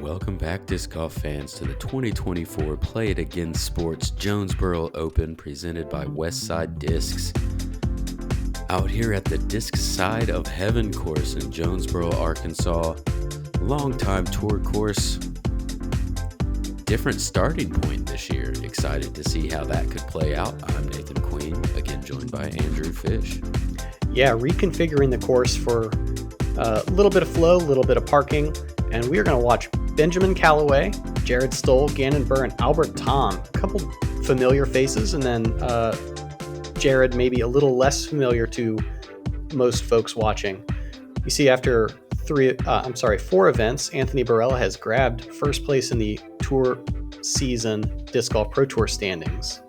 Welcome back, disc golf fans, to the 2024 Play It Again Sports Jonesboro Open presented by Westside Discs. Out here at the Disc Side of Heaven course in Jonesboro, Arkansas. Long-time tour course. Different starting point this year. Excited to see how that could play out. I'm Nathan Queen, again joined by Andrew Fish. Yeah, reconfiguring the course for a little bit of flow, a little bit of parking, and we are going to watch Benjamin Callaway, Jared Stoll, Gannon Buhr, and Albert Tamm. A couple familiar faces, and then Jared maybe a little less familiar to most folks watching. You see, after four events, Anthony Barella has grabbed first place in the Tour Season Disc Golf Pro Tour standings.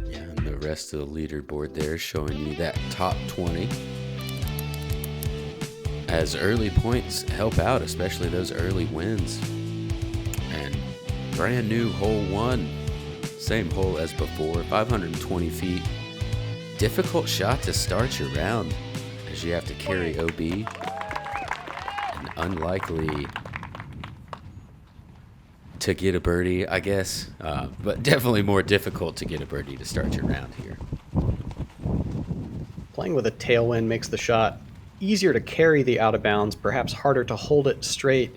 Yeah, and the rest of the leaderboard there showing you that top 20. As early points help out, especially those early wins. And brand new hole one, same hole as before, 520 feet. Difficult shot to start your round as you have to carry OB. And unlikely to get a birdie, I guess. But definitely more difficult to get a birdie to start your round here. Playing with a tailwind makes the shot easier to carry the out of bounds, perhaps harder to hold it straight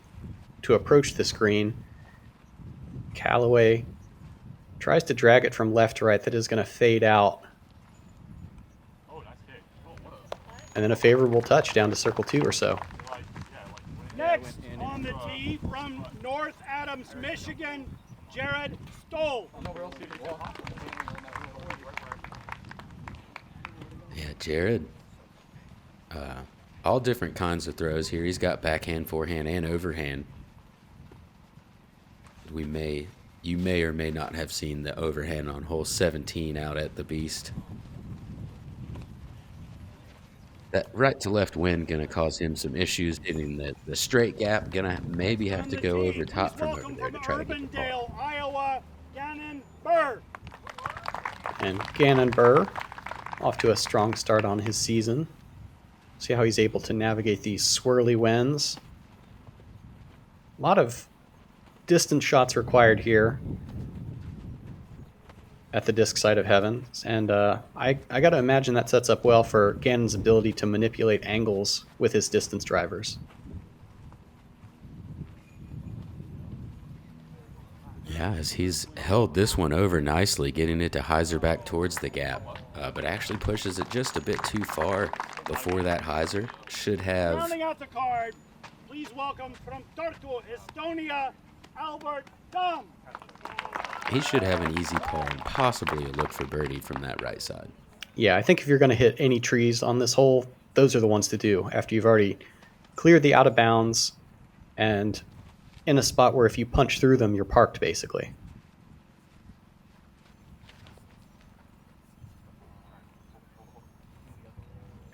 to approach the screen. Callaway tries to drag it from left to right. That is going to fade out. And then a favorable touch down to circle 2 or so. Next on the tee from North Adams, Michigan, Jared Stoll. Yeah, Jared. All different kinds of throws here. He's got backhand, forehand, and overhand. You may or may not have seen the overhand on hole 17 out at the Beast. That right to left wind going to cause him some issues getting the straight gap. Going to maybe have to go over top from over there to try to get the ball. Iowa, Gannon Buhr. And Gannon Buhr off to a strong start on his season. See how he's able to navigate these swirly winds. A lot of distance shots required here at the disc side of heaven. And I got to imagine that sets up well for Gannon's ability to manipulate angles with his distance drivers. Yeah, as he's held this one over nicely, getting it to hyzer back towards the gap, but actually pushes it just a bit too far before that hyzer. Should have... Rounding out the card, please welcome from Tartu, Estonia, Albert Tamm. He should have an easy par and possibly a look for birdie from that right side. Yeah, I think if you're going to hit any trees on this hole, those are the ones to do after you've already cleared the out of bounds and in a spot where if you punch through them, you're parked basically.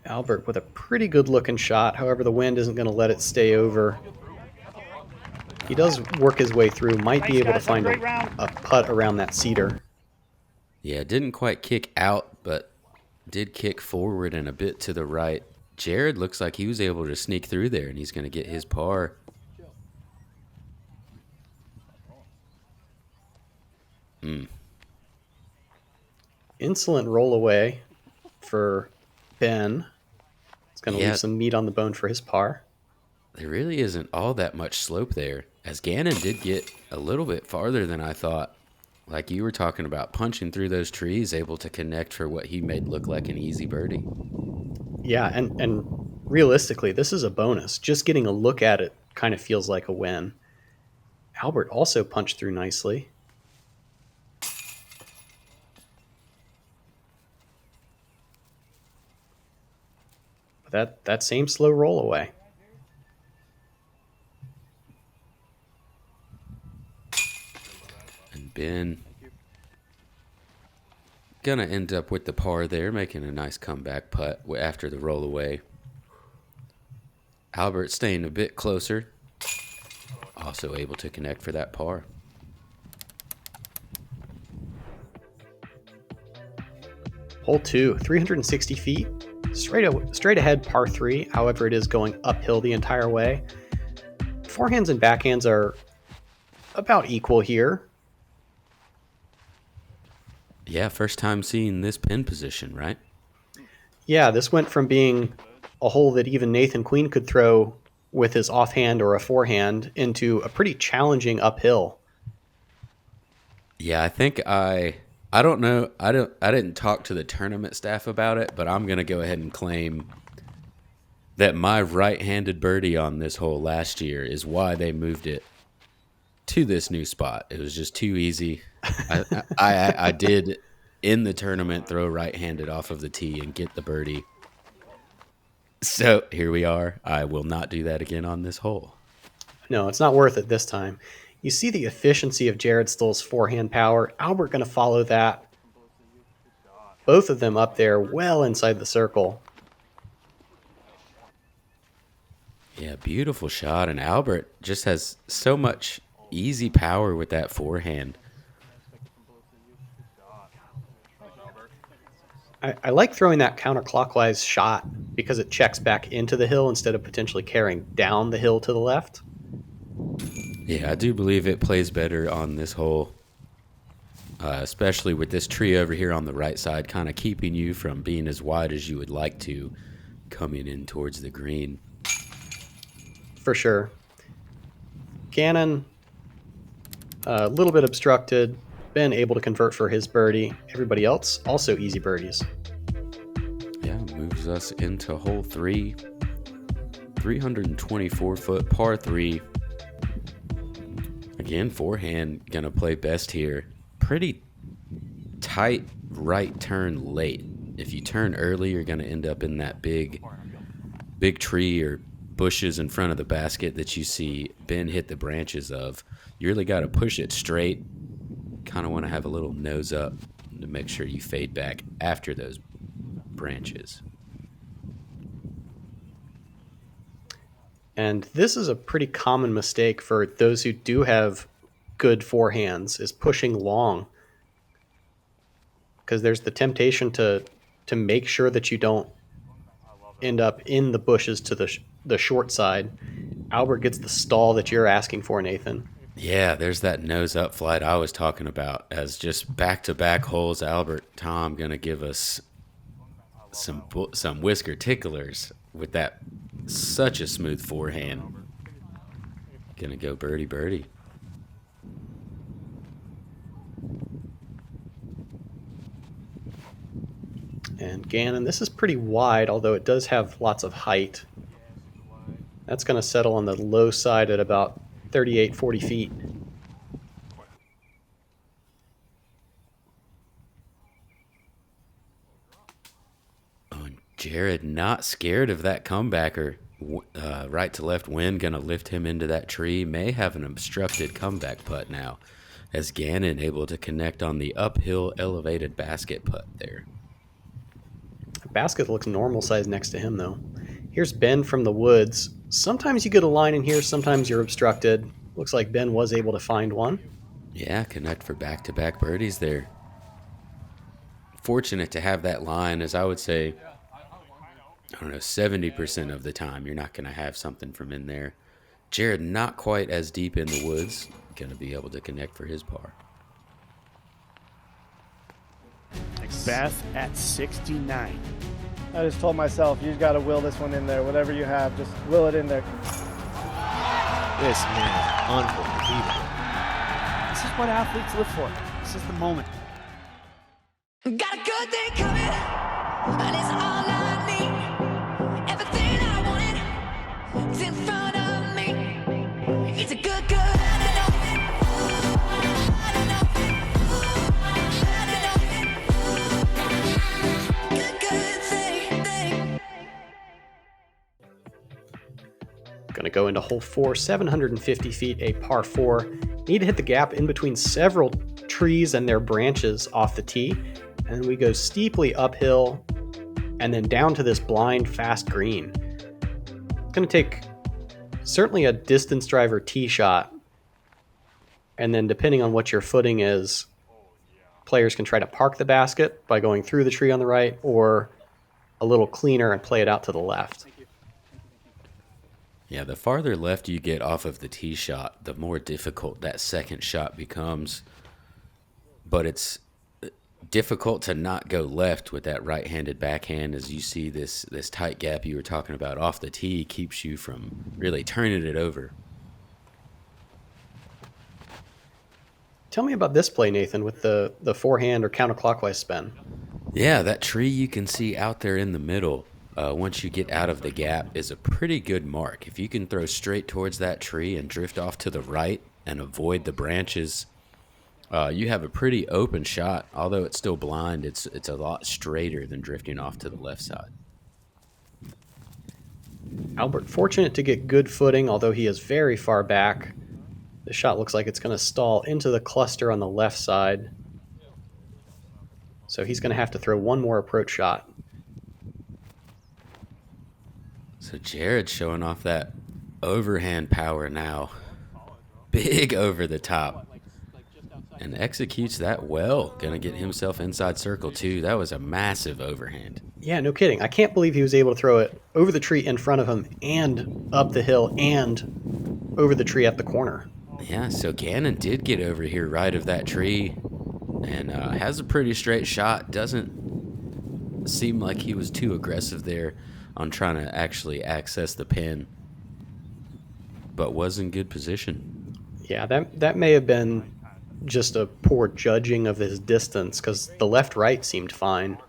Albert with a pretty good looking shot. However, the wind isn't going to let it stay over. He does work his way through, might be able to find a putt around that cedar. Yeah, didn't quite kick out, but did kick forward and a bit to the right. Jared looks like he was able to sneak through there, and he's going to get his par. Insolent roll away for Ben. It's going to leave some meat on the bone for his par. There really isn't all that much slope there, as Gannon did get a little bit farther than I thought. Like you were talking about, punching through those trees, able to connect for what he made look like an easy birdie. Yeah, and realistically, this is a bonus. Just getting a look at it kind of feels like a win. Albert also punched through nicely. That same slow roll away. And Ben gonna end up with the par there, making a nice comeback putt after the roll away. Albert staying a bit closer, also able to connect for that par. Hole 2, 360 feet. Straight ahead par 3, however it is going uphill the entire way. forehands and backhands are about equal here. Yeah, first time seeing this pin position, right? Yeah, this went from being a hole that even Nathan Queen could throw with his offhand or a forehand into a pretty challenging uphill. Yeah, I think I don't know. I didn't talk to the tournament staff about it, but I'm going to go ahead and claim that my right-handed birdie on this hole last year is why they moved it to this new spot. It was just too easy. I did in the tournament throw right-handed off of the tee and get the birdie. So here we are. I will not do that again on this hole. No, it's not worth it this time. You see the efficiency of Jared Stoll's forehand power. Albert going to follow that. Both of them up there well inside the circle. Yeah, beautiful shot. And Albert just has so much easy power with that forehand. I like throwing that counterclockwise shot because it checks back into the hill instead of potentially carrying down the hill to the left. Yeah, I do believe it plays better on this hole, especially with this tree over here on the right side, kind of keeping you from being as wide as you would like to coming in towards the green. For sure. Gannon, a little bit obstructed. Ben able to convert for his birdie. Everybody else also easy birdies. Yeah, moves us into hole 3. 324-foot par 3. Again, forehand going to play best here. Pretty tight right turn late. If you turn early, you're going to end up in that big tree or bushes in front of the basket that you see Ben hit the branches of. You really got to push it straight. Kind of want to have a little nose up to make sure you fade back after those branches. And this is a pretty common mistake for those who do have good forehands, is pushing long. Because there's the temptation to make sure that you don't end up in the bushes to the short side. Albert gets the stall that you're asking for, Nathan. Yeah, there's that nose up flight I was talking about. As just back-to-back holes, Albert Tamm going to give us some whisker ticklers with that such a smooth forehand. Going to go birdie. And Gannon, this is pretty wide, although it does have lots of height. That's going to settle on the low side at about 38, 40 feet. Oh, and Jared not scared of that comebacker. Right to left wind going to lift him into that tree. May have an obstructed comeback putt now, as Gannon able to connect on the uphill elevated basket putt there. The basket looks normal size next to him, though. Here's Ben from the woods. Sometimes you get a line in here, sometimes you're obstructed. Looks like Ben was able to find one. Yeah, connect for back-to-back birdies there. Fortunate to have that line, as I would say, 70% of the time you're not going to have something from in there. Jared not quite as deep in the woods, going to be able to connect for his par. Beth at 69. I just told myself, you just got to will this one in there. Whatever you have, just will it in there. This man is unbelievable. This is what athletes live for. This is the moment. Got a good thing coming, and it's all I need. Everything I wanted is in front of me. It's a good. Going to go into hole 4, 750 feet, a par 4. Need to hit the gap in between several trees and their branches off the tee. And then we go steeply uphill and then down to this blind, fast green. It's going to take certainly a distance driver tee shot. And then depending on what your footing is, players can try to park the basket by going through the tree on the right or a little cleaner and play it out to the left. Yeah, the farther left you get off of the tee shot, the more difficult that second shot becomes. But it's difficult to not go left with that right-handed backhand, as you see this tight gap you were talking about off the tee keeps you from really turning it over. Tell me about this play, Nathan, with the forehand or counterclockwise spin. Yeah, that tree you can see out there in the middle, once you get out of the gap, is a pretty good mark. If you can throw straight towards that tree and drift off to the right and avoid the branches, you have a pretty open shot. Although it's still blind, it's a lot straighter than drifting off to the left side. Albert fortunate to get good footing, although he is very far back. The shot looks like it's going to stall into the cluster on the left side. So he's going to have to throw one more approach shot. So Jared's showing off that overhand power now. Big over the top. And executes that well. Going to get himself inside circle too. That was a massive overhand. Yeah, no kidding. I can't believe he was able to throw it over the tree in front of him and up the hill and over the tree at the corner. Yeah, so Gannon did get over here right of that tree and has a pretty straight shot. Doesn't seem like he was too aggressive there on trying to actually access the pin, but was in good position. Yeah, that may have been just a poor judging of his distance because the left-right seemed fine.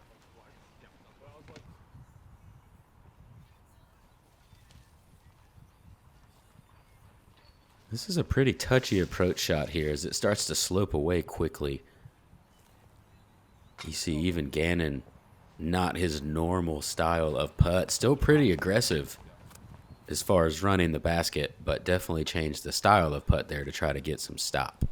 This is a pretty touchy approach shot here as it starts to slope away quickly. You see even Gannon, not his normal style of putt, still pretty aggressive as far as running the basket, but definitely changed the style of putt there to try to get some stop.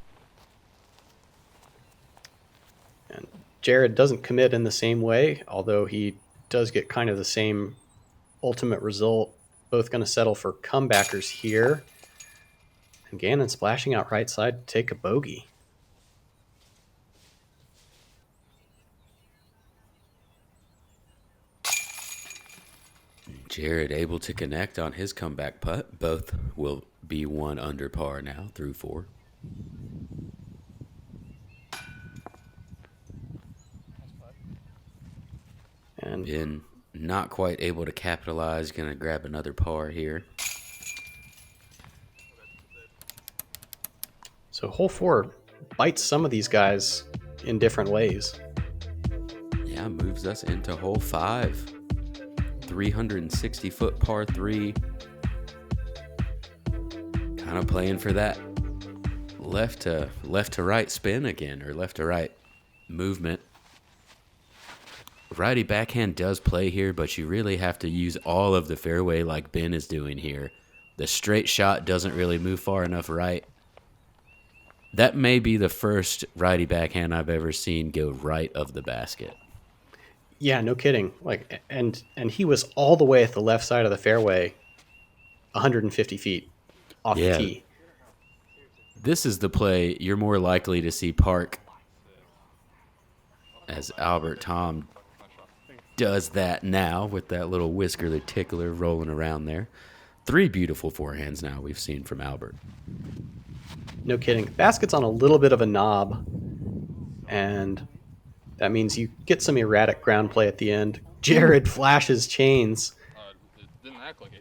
And Jared doesn't commit in the same way, although he does get kind of the same ultimate result. Both going to settle for comebackers here. And Gannon splashing out right side to take a bogey. Jared able to connect on his comeback putt. Both will be 1 under par now through 4. And Ben not quite able to capitalize. Going to grab another par here. so hole 4 bites some of these guys in different ways. Yeah, moves us into hole 5. 360-foot par 3. Kind of playing for that left to right spin again, or left to right movement. Righty backhand does play here, but you really have to use all of the fairway like Ben is doing here. The straight shot doesn't really move far enough right. That may be the first righty backhand I've ever seen go right of the basket. Yeah, no kidding. Like, and he was all the way at the left side of the fairway, 150 feet off the tee. This is the play you're more likely to see Park, as Albert Tamm does that now with that little whisker, the tickler rolling around there. 3 beautiful forehands now we've seen from Albert. No kidding. Basket's on a little bit of a knob, and that means you get some erratic ground play at the end. Jared flashes chains.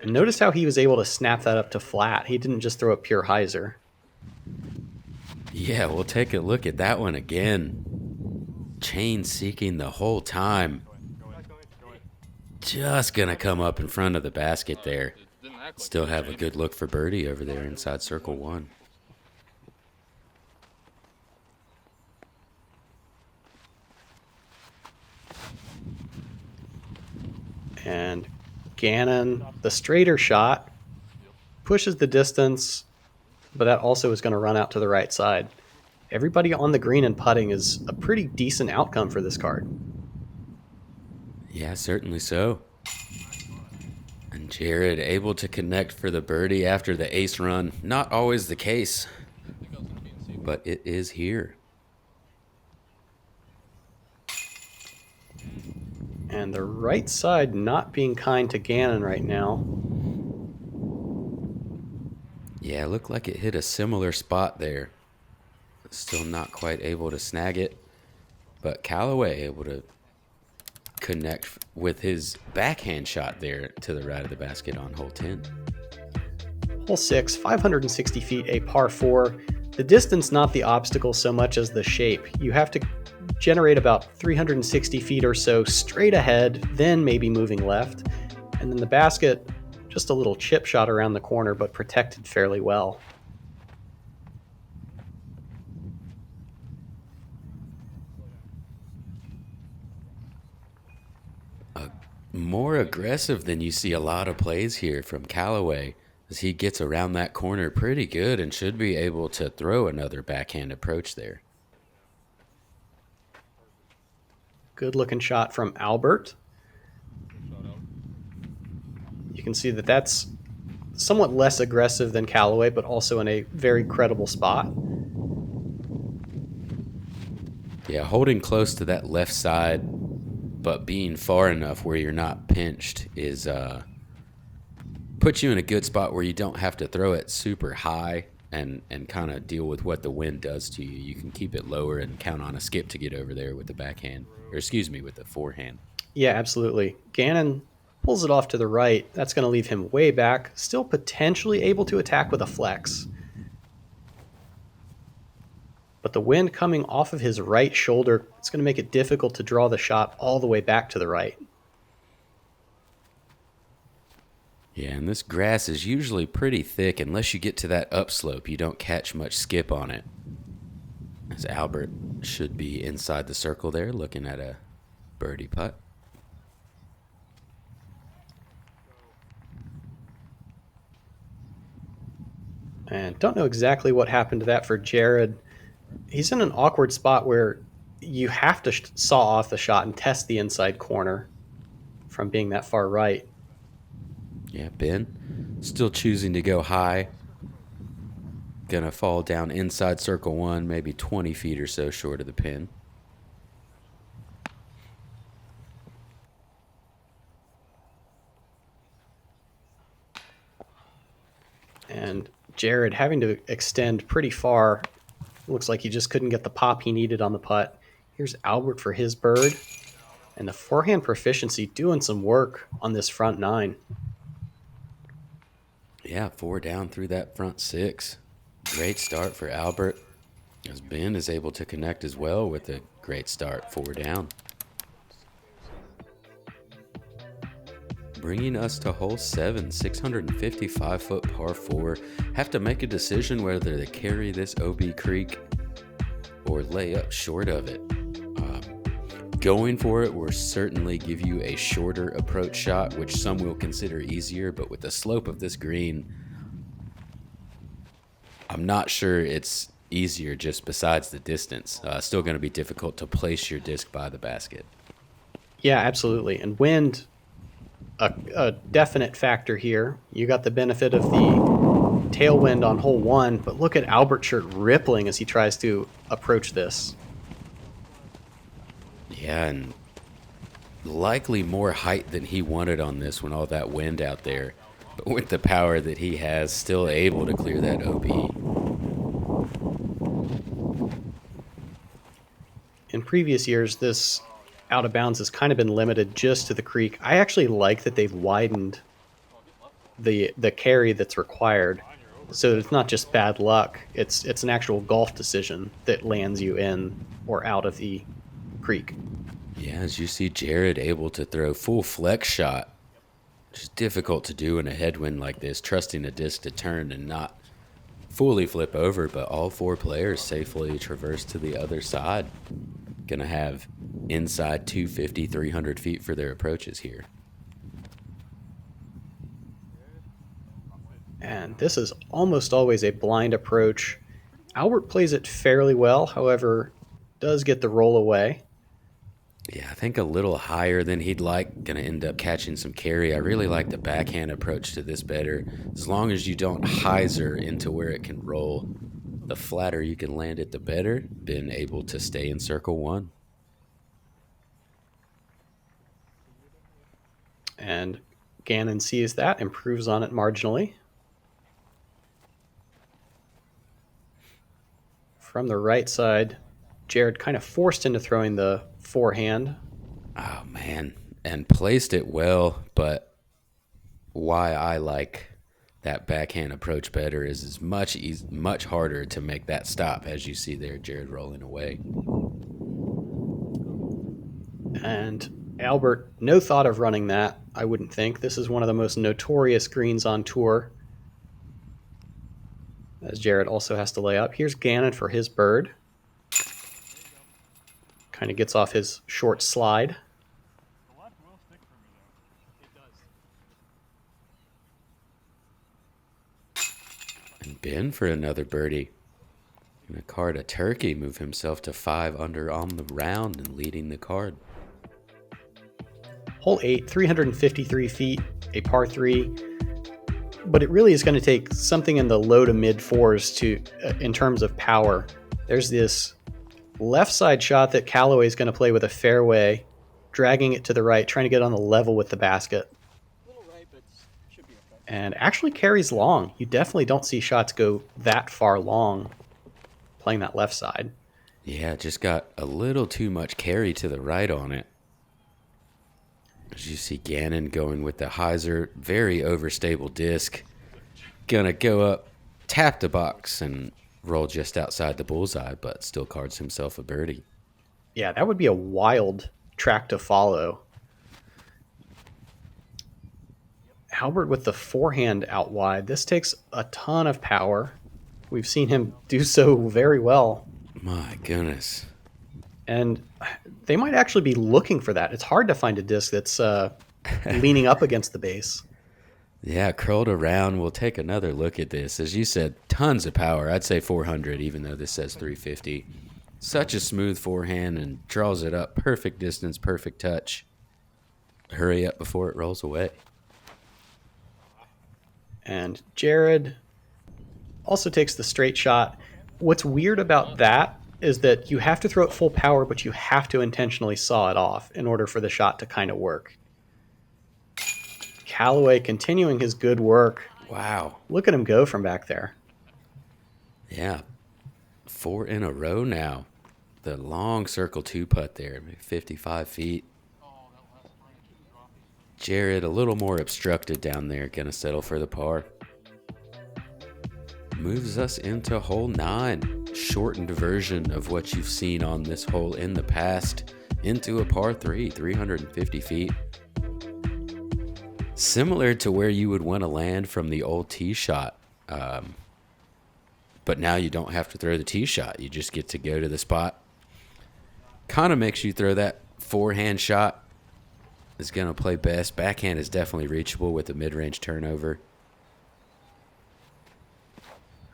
And notice how he was able to snap that up to flat. He didn't just throw a pure hyzer. Yeah, we'll take a look at that one again. Chain seeking the whole time. Just going to come up in front of the basket there. Still have a good look for birdie over there inside circle 1. And Gannon, the straighter shot, pushes the distance, but that also is going to run out to the right side. Everybody on the green and putting is a pretty decent outcome for this card. Yeah, certainly so. And Jared able to connect for the birdie after the ace run. Not always the case, but it is here. And the right side not being kind to Gannon right now. Yeah, it looked like it hit a similar spot there. Still not quite able to snag it, but Callaway able to connect with his backhand shot there to the right of the basket on hole 10. Hole 6, 560 feet, a par 4. The distance not the obstacle so much as the shape. You have to generate about 360 feet or so straight ahead, then maybe moving left. And then the basket, just a little chip shot around the corner, but protected fairly well. More aggressive than you see a lot of plays here from Callaway, as he gets around that corner pretty good and should be able to throw another backhand approach there. Good looking shot from Albert. You can see that that's somewhat less aggressive than Callaway, but also in a very credible spot. Yeah, holding close to that left side, but being far enough where you're not pinched is puts you in a good spot where you don't have to throw it super high and kind of deal with what the wind does to you. You can keep it lower and count on a skip to get over there with the backhand, or excuse me, with the forehand. Yeah, absolutely. Gannon pulls it off to the right. That's going to leave him way back, still potentially able to attack with a flex. But the wind coming off of his right shoulder, it's going to make it difficult to draw the shot all the way back to the right. Yeah, and this grass is usually pretty thick. Unless you get to that upslope, you don't catch much skip on it. As Albert should be inside the circle there, looking at a birdie putt. And don't know exactly what happened to that for Jared. He's in an awkward spot where you have to saw off the shot and test the inside corner from being that far right. Yeah, Ben still choosing to go high. Gonna fall down inside circle 1, maybe 20 feet or so short of the pin. And Jared having to extend pretty far. Looks like he just couldn't get the pop he needed on the putt. Here's Albert for his bird. And the forehand proficiency doing some work on this front 9. Yeah, 4 down through that front 6. Great start for Albert, as Ben is able to connect as well with a great start, 4 down. Bringing us to hole 7, 655-foot par 4. Have to make a decision whether to carry this OB Creek or lay up short of it. Going for it will certainly give you a shorter approach shot, which some will consider easier, but with the slope of this green, I'm not sure it's easier just besides the distance. Still going to be difficult to place your disc by the basket. Yeah, absolutely. And wind, a definite factor here. You got the benefit of the tailwind on hole 1, but look at Albert's shirt rippling as he tries to approach this. Yeah, and likely more height than he wanted on this when all that wind out there. But with the power that he has, still able to clear that OB. In previous years, this out of bounds has kind of been limited just to the creek. I actually like that they've widened the carry that's required, so it's not just bad luck. It's an actual golf decision that lands you in or out of the creek. Yeah, as you see Jared able to throw full flex shot, which is difficult to do in a headwind like this, trusting a disc to turn and not fully flip over, but all 4 players safely traverse to the other side. Gonna have inside 250, 300 feet for their approaches here. And this is almost always a blind approach. Albert plays it fairly well, however, does get the roll away. Yeah, I think a little higher than he'd like. Going to end up catching some carry. I really like the backhand approach to this better. As long as you don't hyzer into where it can roll, the flatter you can land it, the better. Been able to stay in circle 1. And Gannon sees that, improves on it marginally. From the right side, Jared kind of forced into throwing the forehand. Oh, man. And placed it well, but why I like that backhand approach better is it's much harder to make that stop, as you see there, Jared rolling away. And Albert, no thought of running that, I wouldn't think. This is one of the most notorious greens on tour. As Jared also has to lay up. Here's Gannon for his bird. Kind of gets off his short slide. And Ben for another birdie. Gonna card a turkey, move himself to 5 under on the round and leading the card. Hole 8, 353 feet, a par 3. But it really is going to take something in the low to mid fours to, in terms of power. There's this left side shot that Callaway is going to play with a fairway, dragging it to the right, trying to get on the level with the basket. And actually carries long. You definitely don't see shots go that far long playing that left side. Yeah, just got a little too much carry to the right on it. As you see Gannon going with the hyzer, very overstable disc. Gonna go up, tap the box, and roll just outside the bullseye, but still cards himself a birdie. Yeah, that would be a wild track to follow. Albert with the forehand out wide. This takes a ton of power. We've seen him do so very well. My goodness. And they might actually be looking for that. It's hard to find a disc that's leaning up against the base. Yeah, curled around. We'll take another look at this. As you said, tons of power. I'd say 400, even though this says 350. Such a smooth forehand and draws it up. Perfect distance, perfect touch. Hurry up before it rolls away. And Jared also takes the straight shot. What's weird about that is that you have to throw it full power, but you have to intentionally saw it off in order for the shot to kind of work. Callaway continuing his good work. Wow. Look at him go from back there. Yeah. 4 in a row now. The long circle 2 putt there, maybe 55 feet. Jared a little more obstructed down there, gonna settle for the par. Moves us into hole 9, shortened version of what you've seen on this hole in the past, into a par 3, 350 feet. Similar to where you would want to land from the old tee shot, but now you don't have to throw the tee shot. You just get to go to the spot. Kind of makes you throw that forehand shot. Is going to play best. Backhand is definitely reachable with a mid-range turnover.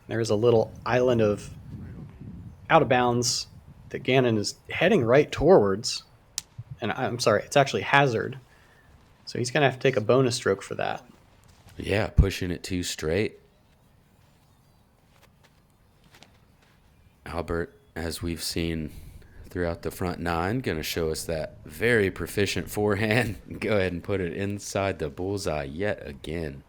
There's a little island of out of bounds that Gannon is heading right towards. And I'm sorry, it's actually hazard. So he's going to have to take a bonus stroke for that. Yeah, pushing it too straight. Albert, as we've seen throughout the front 9, going to show us that very proficient forehand. Go ahead and put it inside the bullseye yet again.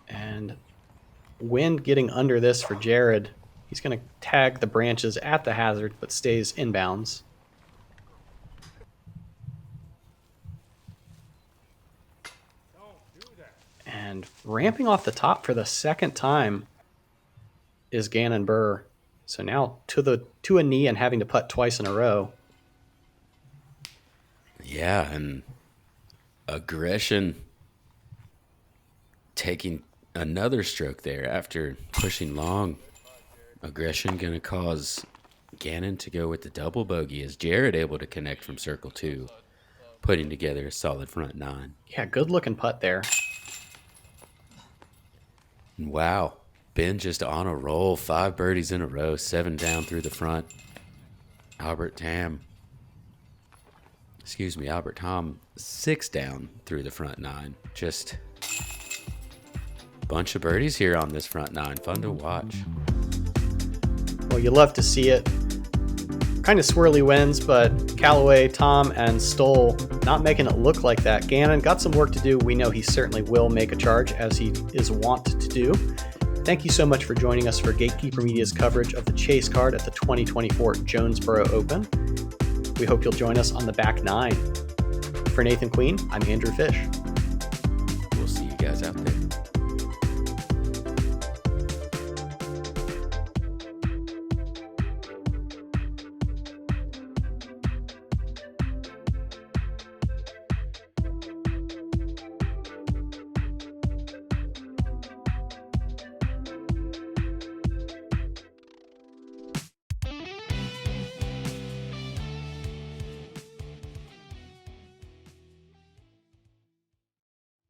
And wind getting under this for Jared. He's going to tag the branches at the hazard, but stays inbounds. And ramping off the top for the second time is Gannon Buhr. So now to a knee and having to putt twice in a row. Yeah, and aggression taking another stroke there after pushing long. Aggression going to cause Gannon to go with the double bogey. Is Jared able to connect from circle 2, putting together a solid front 9? Yeah, good looking putt there. Wow, Ben just on a roll. 5 birdies in a row, 7 down through the front. Albert Tamm, 6 down through the front 9. Just a bunch of birdies here on this front 9. Fun to watch. Well, you love to see it. Kind of swirly winds, but Callaway, Tamm, and Stoll not making it look like that. Gannon got some work to do. We know he certainly will make a charge, as he is wont to do. Thank you so much for joining us for Gatekeeper Media's coverage of the chase card at the 2024 Jonesboro Open. We hope you'll join us on the back nine. For Nathan Queen, I'm Andrew Fish. We'll see you guys out there.